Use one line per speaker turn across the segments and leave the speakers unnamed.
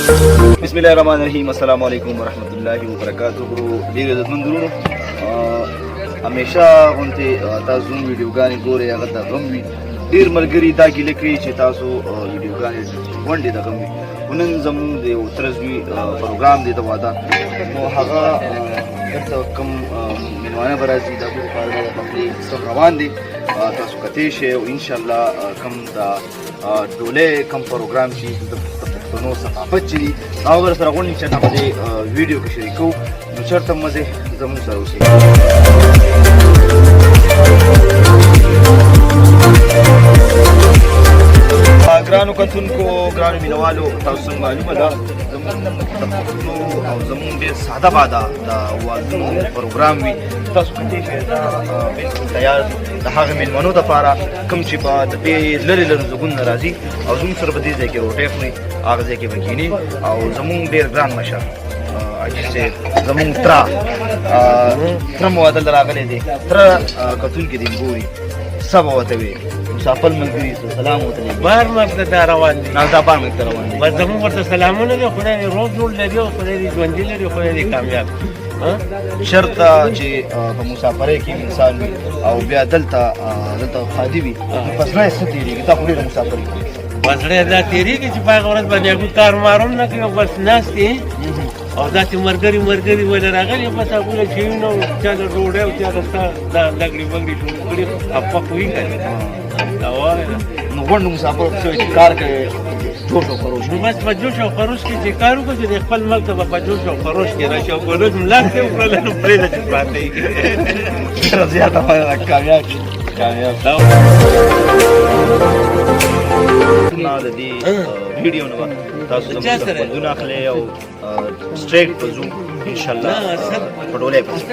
बिस्मिल्लाहिर्रहमानिर्रहीम अस्सलाम वालेकुम वरहमतुल्लाहि वबरकातुहू। ډیر عزتمندونو همیشه غونته تاسو ویډیوګانې ګورئ هغه د غم وي ډیر ملګري دا ګیله کوي چې تاسو ویډیوګانې غونډې د غم وي نن زموږ د یو ترزوي پروګرام دی د واده نو هغه دلته کوم مېلمانه به راځي د هغوی لپاره د پخلي سم روان دی تاسو کتلی شئ او انشاءالله کوم د ډولۍ کوم پروګرام چې د پښتنو ثقافت چې دي هغه به سره غونډې چې هغه د ویډیو کې شریکوو نو چېرته مزې زموږ سره اوسئ. ګرانو کتونکو ګرانو مینوالو تاسو څنګه معلومه ده زموږ د پښتنو او زموږ ډېر ساده باده د واده پروګرام وي تاسو کتلی شئ دا بلکل تیار د هغه مېلمنو دپاره کوم چې به د ډېر لرې لرې ځایونو نه راځي او زموږ سره به دې ځای کې روټۍ خوري هغه ځای کې به کښېني او زموږ ډېر ګران مشر حاجي صاحب زموږ تره مو واده ته راغلی دی تره کتونکي دې ګوري څه به ورته وایي مسافر ملګري سلام ورته لېږي
بار مرګ ته روان دي
دا بار مرګ ته روان دي
بس زموږ ورته سلامونه دي خدای دې روغ جوړ لري او خدای دې ژوندي لري خدای دې کامیاب
شرطه چې په مسافرۍ کې انسان وي او بیا دلته خادي وي په زړه یې څه تېرېږي دا خو ډېره مسافري کوي
په زړه یې دا تېرېږي چې په هغه ورځ باندې هغوی کار مارم نه کوي او بس ناست دي او داسې ملګري ولې راغلي بس هغوی له چې وینو چا د ډوډۍ او چا د ستا دا لګړې بګړې ټول کړي افا کوي که نه
نو غونډ مسافر چې کار کوي جوش او خروش
نو بس په جوش او خروش کې چې کار وکړو چې د خپل ملک ته به په جوش او خروش کې راشي او ګلوج مو لاس ته وکړله نو پرېږده چې پاتې
ډېره زیاته کامیاب د دې ویډیو نه به تاسو زموږ څخه خوندونه اخلئ او سټریټ به ځو انشاءالله په ډولۍ پسې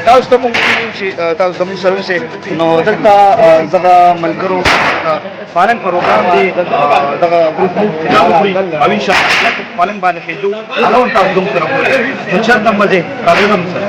تاسو ته مونږ چې تاسو زموږ سره اوسئ نو دلته دغه ملګرو پالنګ پروګرام دی دغه ګروپ کتاب وخوري او انشاءالله پالنګ باندې خېږو هغه هم تاسو زموږ سره وګورئ نو چېرته مزې راځئ زموږ سره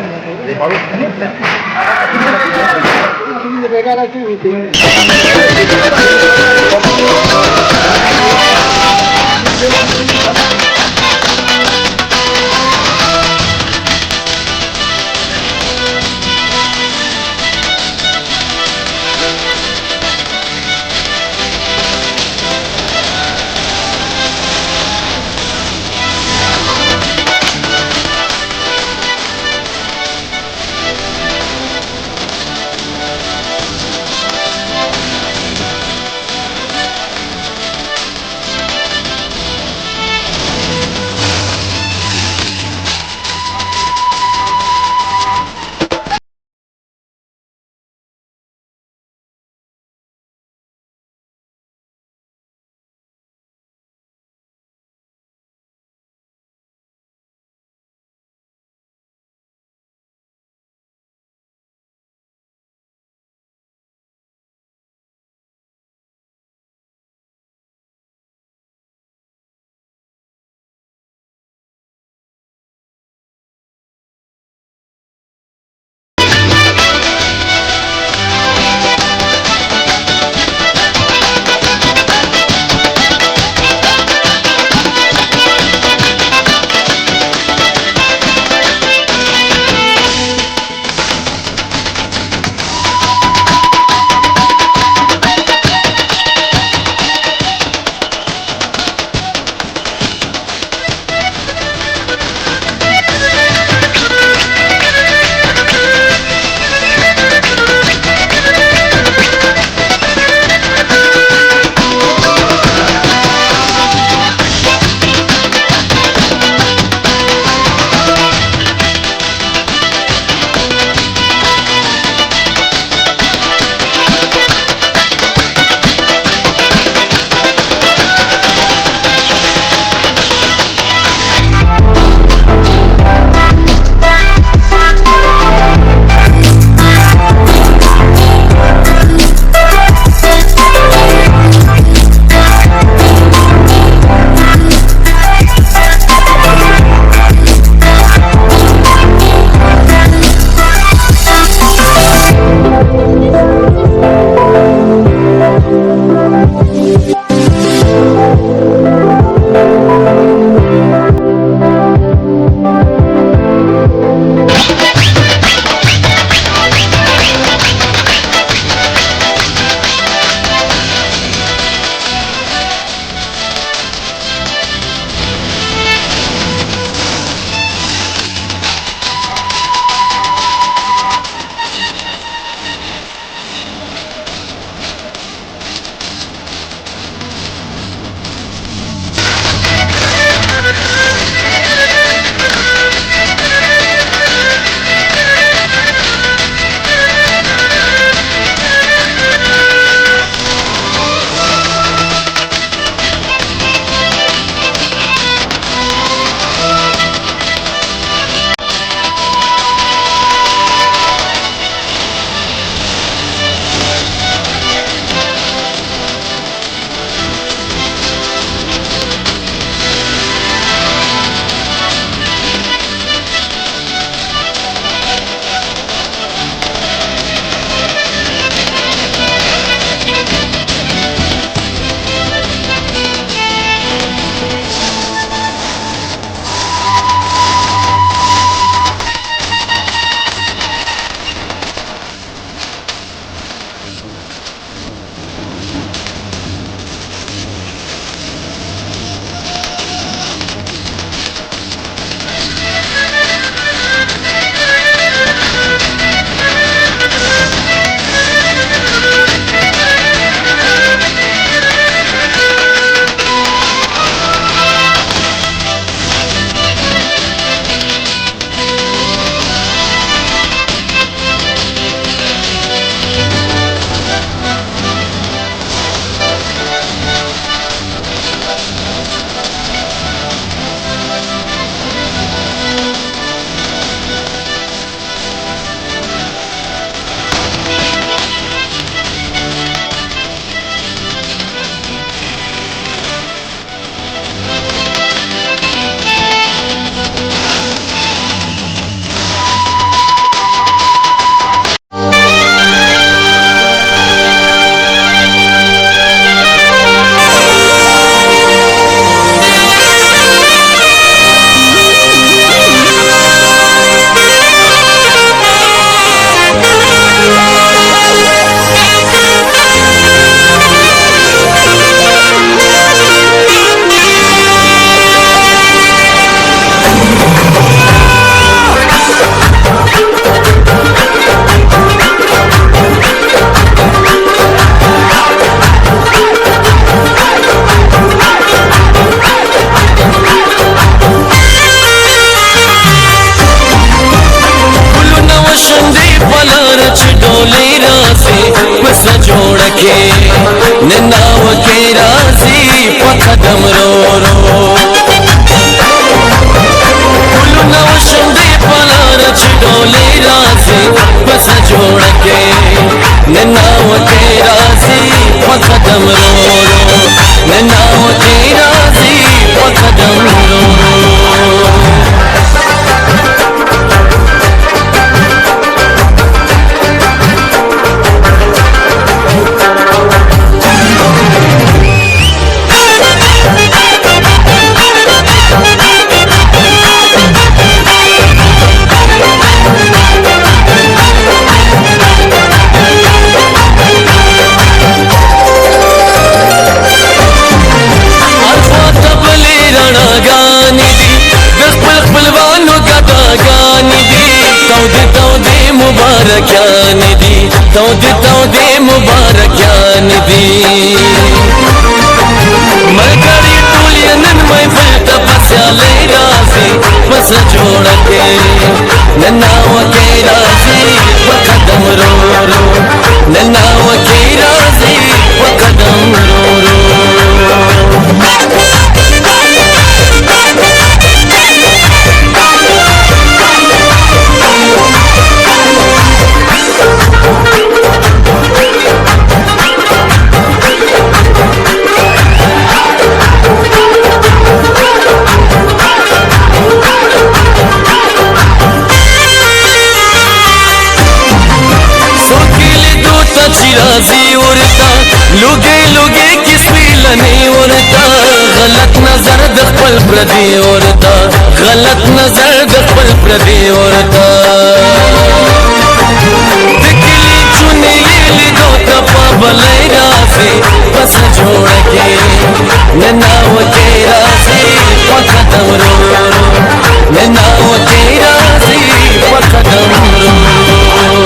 ननाव के राजी पकदम रो रो कुलु नव शुंदे पलार छिडोले राजी बस जोड़ के ननाव के राजी पकदम रो रो ननाव के राजी पकदम रो रो मुबारकान दी तौदे मुबारकान दी मरकरी टोलियन में फिरता बस्याले राजी बस जोड़ के ननाव के राजी पकदम रो रो ननाव के राजी पकदम रो रो राजी उड़ता लुगे लुगे किसवी लने उड़ता गलत नजर दखल प्रदी उड़ता गलत नजर दखल प्रदी उड़ता दिखली चुने ये दो तपा बलई राजी बस जोड़ के ननाव के राजी पकदम रो रो ननाव के राजी पकदम रो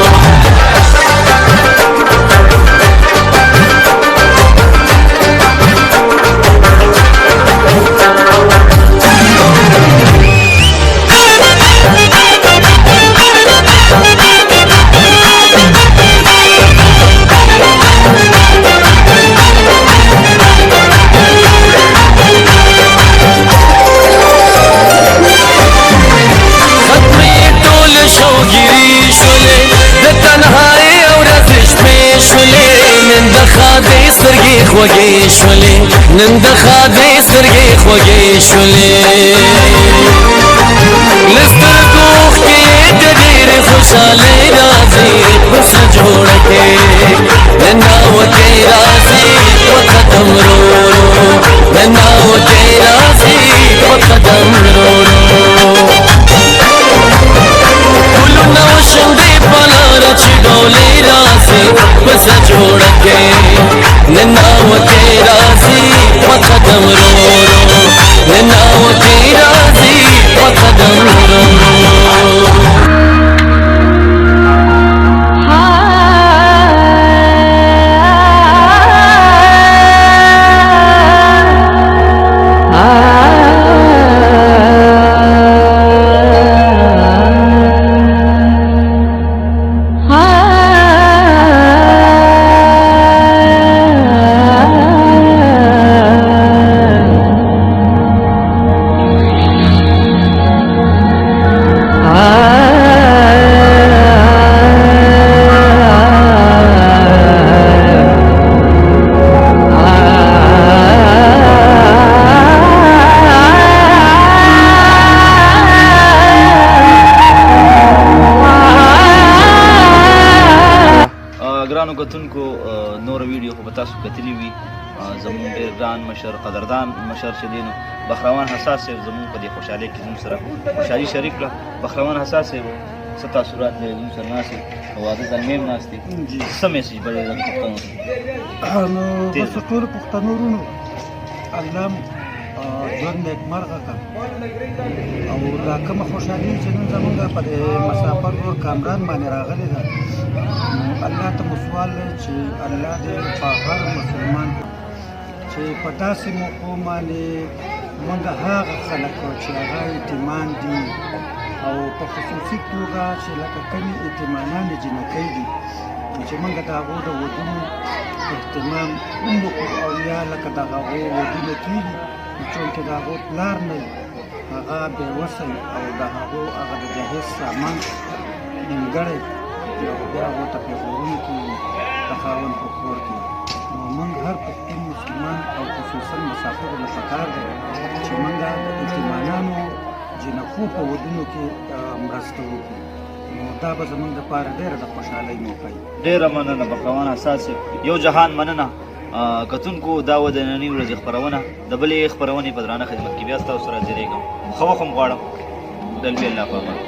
خوږې شولې نن د خادې سترګې خوږې شولې لسترګو کې د ډېرې خوشالۍ راځي پس جوړ کې نناو کې راځي په قدم رو رو نناو کې راځي په قدم رو رو ګلو نو شونډې په لاره چې ډولې راځي پس جوړ کې ननाव के राजी पकदम रो रो ननाव के राजी पकदम रो रो
ګرانو کتونکو نور ویډیو خو به تاسو کتلی وي زموږ ډېر ګران مشر قدردان مشر چې دی نو بخروان حساس صاحب زموږ په دې خوشحالۍ کې زموږ سره خوشحالي شریک کړه بخروان حساس صاحب څه تاثرات لري زموږ سره ناست دي او واده زلمې هم ناست دي څه میسج به یې پښتنو
نو بس ټولو پښتنو وروڼو الله ژوند نیکمرغه کړه او دا کومه خوشحالي چې نن زموږ په دې مسافر ور کامران باندې راغلې ده الله ته مو سوال دی چې الله دې په هر مسلمان چې په داسې موقعو باندې موږ هغه خلک چې هغه یتیمان دي او په خصوصي توګه چې لکه کومې یتیمانانې جنکۍ دي چې موږ د هغو د ودونو اهتمام هم وکړو او یا لکه د هغو ودونه کېږي چونکې د هغو پلار نه وي هغه بېوسه وي او د هغو هغه د جهیز سامان نیمګړی او بیا هغو ته پیغورونه کوي د خاوند په کور کې نو موږ هر پښتون مسلمان او خصوصا مسافرو له پکار دی چې موږ د یتیمانانو جنکو په ودونو کې مرسته وکړو نو دا به زموږ دپاره ډېره د خوشحالۍ موقع وي.
ډېره مننه بخوان اساس یو جهان مننه کتونکو دا و د نننۍ ورځې خپرونه د بلې خپرونې په درانه خدمت کې بیا ستاسو سره حاضرېږم ښه وخت هم غواړم د الله په امان.